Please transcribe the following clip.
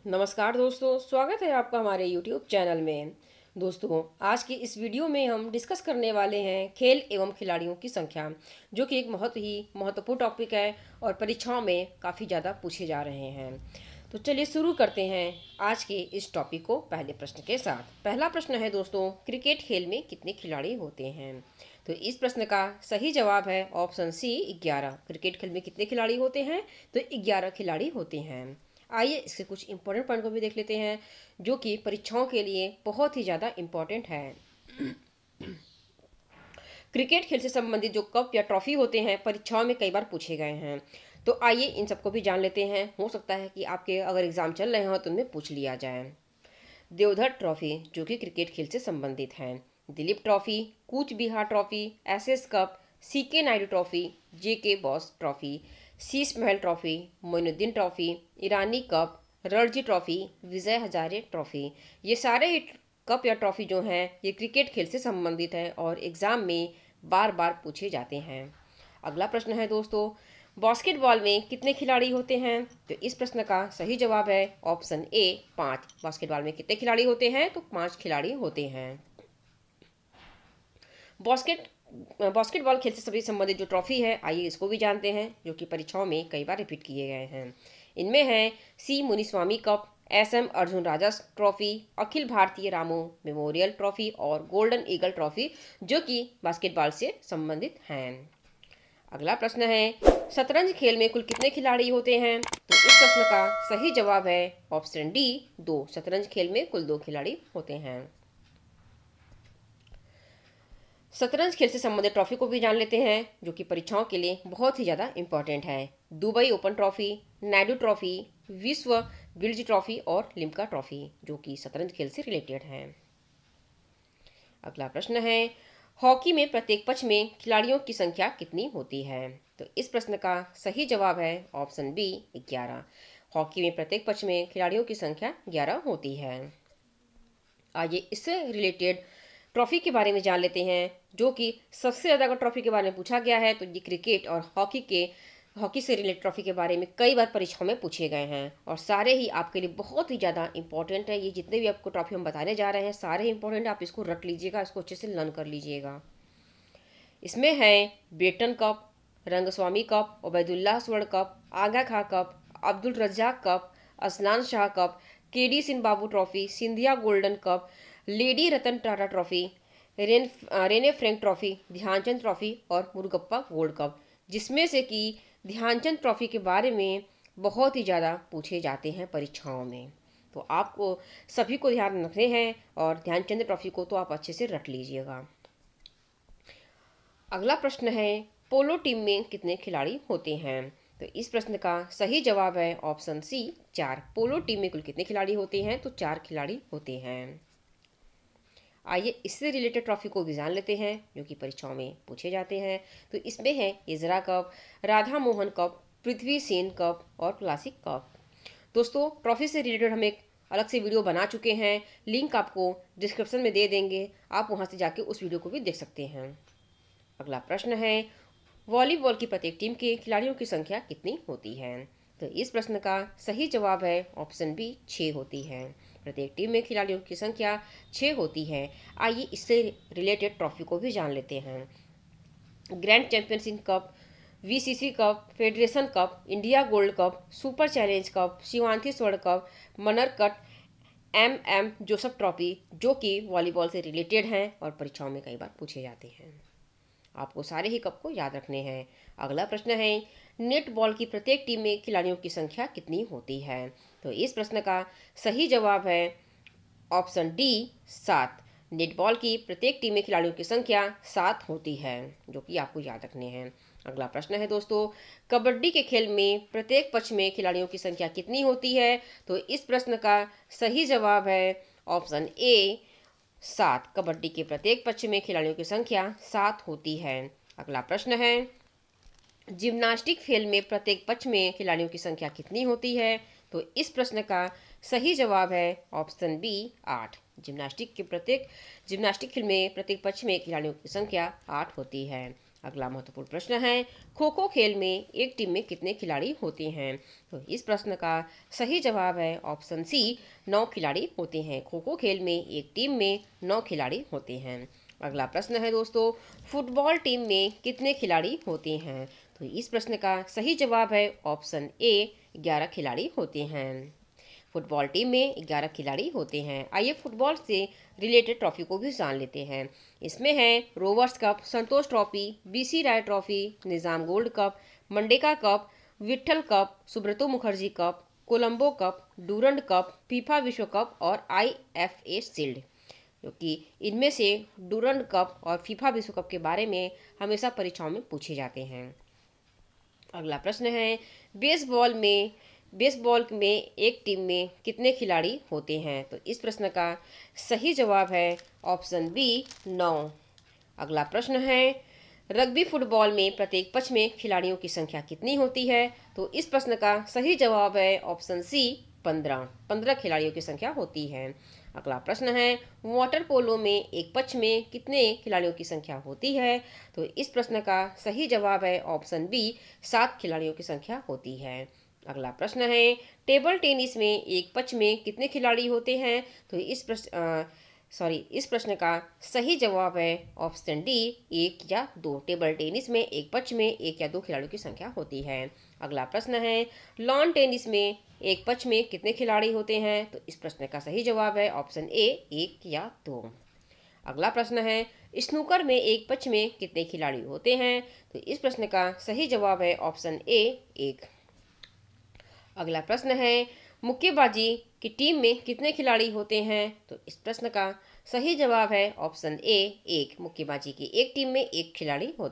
नमस्कार दोस्तों, स्वागत है आपका हमारे YouTube चैनल में। दोस्तों, आज की इस वीडियो में हम डिस्कस करने वाले हैं खेल एवं खिलाड़ियों की संख्या, जो कि एक बहुत ही महत्वपूर्ण टॉपिक है और परीक्षाओं में काफ़ी ज़्यादा पूछे जा रहे हैं। तो चलिए शुरू करते हैं आज के इस टॉपिक को पहले प्रश्न के साथ। पहला प्रश्न है दोस्तों, क्रिकेट खेल में कितने खिलाड़ी होते हैं? तो इस प्रश्न का सही जवाब है ऑप्शन सी 11। क्रिकेट खेल में कितने खिलाड़ी होते हैं? तो 11 खिलाड़ी होते हैं। आइए इसके कुछ इंपॉर्टेंट पॉइंट को भी देख लेते हैं, जो कि परीक्षाओं के लिए बहुत ही ज़्यादा इम्पोर्टेंट है। क्रिकेट खेल से संबंधित जो कप या ट्रॉफी होते हैं परीक्षाओं में कई बार पूछे गए हैं। तो आइए इन सबको भी जान लेते हैं। हो सकता है कि आपके अगर एग्जाम चल रहे हो तो उनमें पूछ लिया जाए। देवधर ट्रॉफी, जो कि क्रिकेट खेल से संबंधित है। Dilip trophy, Cooch Behar trophy, SS cup, CK Naidu trophy, JK Bose trophy, Sheesh Mahal trophy, Moinuddin trophy, Irani cup, Ranji trophy, Vijay Hazare trophy. ये सारे ही कप या ट्रॉफी जो हैं ये क्रिकेट खेल से संबंधित है और एग्जाम में बार बार पूछे जाते हैं। अगला प्रश्न है दोस्तों, बास्केटबॉल में कितने खिलाड़ी होते हैं? तो इस प्रश्न का सही जवाब है ऑप्शन ए 5। बास्केटबॉल में कितने खिलाड़ी होते हैं? तो 5 खिलाड़ी होते हैं। बास्केटबॉल खेल से सभी संबंधित जो ट्रॉफी है, आइए इसको भी जानते हैं, जो कि परीक्षाओं में कई बार रिपीट किए गए हैं। इनमें है सी मुनिस्वामी कप, एसएम अर्जुन राजा ट्रॉफी, अखिल भारतीय रामो मेमोरियल ट्रॉफी और गोल्डन ईगल ट्रॉफी, जो कि बास्केटबॉल से संबंधित हैं। अगला प्रश्न है, शतरंज खेल में कुल कितने खिलाड़ी होते हैं? तो इस प्रश्न का सही जवाब है ऑप्शन डी 2। शतरंज खेल में कुल 2 खिलाड़ी होते हैं। शतरंज खेल से संबंधित ट्रॉफी को भी जान लेते हैं, जो कि परीक्षाओं के लिए बहुत ही ज़्यादा इंपॉर्टेंट है। Dubai open trophy, Naidu trophy, विश्व बिल्ज ट्रॉफी और लिम्का ट्रॉफी, जो कि शतरंज खेल से रिलेटेड हैं। अगला प्रश्न है, हॉकी में प्रत्येक पक्ष में खिलाड़ियों की संख्या कितनी होती है? तो इस प्रश्न का सही जवाब है ऑप्शन बी 11। हॉकी में प्रत्येक पक्ष में खिलाड़ियों की संख्या 11 होती है। आइए इससे रिलेटेड ट्रॉफी के बारे में जान लेते हैं, जो कि सबसे ज़्यादा अगर ट्रॉफी के बारे में पूछा गया है तो ये क्रिकेट और हॉकी से रिलेटेड ट्रॉफी के बारे में कई बार परीक्षाओं में पूछे गए हैं और सारे ही आपके लिए बहुत ही ज़्यादा इंपॉर्टेंट है। ये जितने भी आपको ट्रॉफी हम बताने जा रहे हैं सारे ही इंपॉर्टेंट, आप इसको रट लीजिएगा, इसको अच्छे से लर्न कर लीजिएगा। इसमें है Beighton cup, Rangaswamy cup, Obaidullah स्वर्ण cup, Aga Khan cup, Abdul Razzaq cup, Aslan Shah cup, KD Singh Babu trophy, Scindia golden cup, lady Ratan Tata trophy, Rene Frank trophy, Dhyan Chand trophy और मुरुगप्पा गोल्ड कप, जिसमें से कि ध्यानचंद ट्रॉफी के बारे में बहुत ही ज़्यादा पूछे जाते हैं परीक्षाओं में। तो आपको सभी को ध्यान रखने हैं और ध्यानचंद ट्रॉफी को तो आप अच्छे से रट लीजिएगा। अगला प्रश्न है, पोलो टीम में कितने खिलाड़ी होते हैं? तो इस प्रश्न का सही जवाब है ऑप्शन सी 4। पोलो टीम में कुल कितने खिलाड़ी होते हैं? तो 4 खिलाड़ी होते हैं। आइए इससे रिलेटेड ट्रॉफी को भी जान लेते हैं, जो कि परीक्षाओं में पूछे जाते हैं। तो इसमें है इजरा कप, राधा मोहन कप, पृथ्वी सेन कप और क्लासिक कप। दोस्तों, ट्रॉफी से रिलेटेड हम एक अलग से वीडियो बना चुके हैं, लिंक आपको डिस्क्रिप्शन में दे देंगे, आप वहां से जाके उस वीडियो को भी देख सकते हैं। अगला प्रश्न है, वॉलीबॉल की प्रत्येक टीम के खिलाड़ियों की संख्या कितनी होती है? तो इस प्रश्न का सही जवाब है ऑप्शन बी 6 होती है। प्रत्येक टीम में खिलाड़ियों की संख्या 6 होती है। आइए इससे रिलेटेड ट्रॉफी को भी जान लेते हैं। Grand championship cup, VCC cup, federation cup, India gold cup, super challenge cup, Shivanthi स्वर्ण cup, Manarkat M Joseph trophy, जो कि वॉलीबॉल से रिलेटेड हैं और परीक्षाओं में कई बार पूछे जाते हैं। आपको सारे ही कप को याद रखने हैं। अगला प्रश्न है, नेटबॉल की प्रत्येक टीम में खिलाड़ियों की संख्या कितनी होती है? तो इस प्रश्न का सही जवाब है ऑप्शन डी 7। नेटबॉल की प्रत्येक टीम में खिलाड़ियों की संख्या 7 होती है, जो कि आपको याद रखने हैं। अगला प्रश्न है दोस्तों, कबड्डी के खेल में प्रत्येक पक्ष में खिलाड़ियों की संख्या कितनी होती है? तो इस प्रश्न का सही जवाब है ऑप्शन ए 7। कबड्डी के प्रत्येक पक्ष में खिलाड़ियों की संख्या 7 होती है। अगला प्रश्न है, जिम्नास्टिक खेल में प्रत्येक पक्ष में खिलाड़ियों की संख्या कितनी होती है? तो इस प्रश्न का सही जवाब है ऑप्शन बी 8। जिम्नास्टिक खेल में प्रत्येक पक्ष में खिलाड़ियों की संख्या 8 होती है। अगला महत्वपूर्ण प्रश्न है, खो खो खेल में एक टीम में कितने खिलाड़ी होते हैं? तो इस प्रश्न का सही जवाब है ऑप्शन सी, 9 खिलाड़ी होते हैं। खो खो खेल में एक टीम में 9 खिलाड़ी होते हैं। अगला प्रश्न है दोस्तों, फुटबॉल टीम में कितने खिलाड़ी होते हैं? तो इस प्रश्न का सही जवाब है ऑप्शन ए, 11 खिलाड़ी होते हैं। फुटबॉल टीम में 11 खिलाड़ी होते हैं। आइए फुटबॉल से रिलेटेड ट्रॉफी को भी जान लेते हैं। इसमें है Rovers cup, Santosh trophy, BC Roy trophy, Nizam gold cup, मंडेका cup, Vitthal cup, Subroto Mukherjee cup, Colombo cup, Durand cup, FIFA विश्व कप और IFA शील्ड। जो कि इनमें से डूरंड कप और फीफा विश्व कप के बारे में हमेशा परीक्षाओं में पूछे जाते हैं। अगला प्रश्न है, बेसबॉल में एक टीम में कितने खिलाड़ी होते हैं? तो इस प्रश्न का सही जवाब है ऑप्शन बी, 9। अगला प्रश्न है, रग्बी फुटबॉल में प्रत्येक पक्ष में खिलाड़ियों की संख्या कितनी होती है? तो इस प्रश्न का सही जवाब है ऑप्शन सी, 15 खिलाड़ियों की संख्या होती है। अगला प्रश्न है, वाटर पोलो में एक पक्ष में कितने खिलाड़ियों की संख्या होती है? तो इस प्रश्न का सही जवाब है ऑप्शन बी, 7 खिलाड़ियों की संख्या होती है। अगला प्रश्न है, टेबल टेनिस में एक पक्ष में कितने खिलाड़ी होते हैं? तो इस प्रश्न का सही जवाब है ऑप्शन डी, 1 या 2। टेबल टेनिस में एक पक्ष में 1 या 2 खिलाड़ियों की संख्या होती है। अगला प्रश्न है, लॉन टेनिस में एक पक्ष में कितने खिलाड़ी होते हैं? तो इस प्रश्न का सही जवाब है ऑप्शन ए, 1 या 2। अगला प्रश्न है, स्नूकर में एक पक्ष में कितने खिलाड़ी होते हैं? तो इस प्रश्न का सही जवाब है ऑप्शन ए, 1। अगला प्रश्न है, मुक्केबाजी की टीम में कितने खिलाड़ी होते हैं? तो इस प्रश्न का सही जवाब है ऑप्शन ए, 1। मुक्केबाजी की एक टीम में 1 खिलाड़ी होते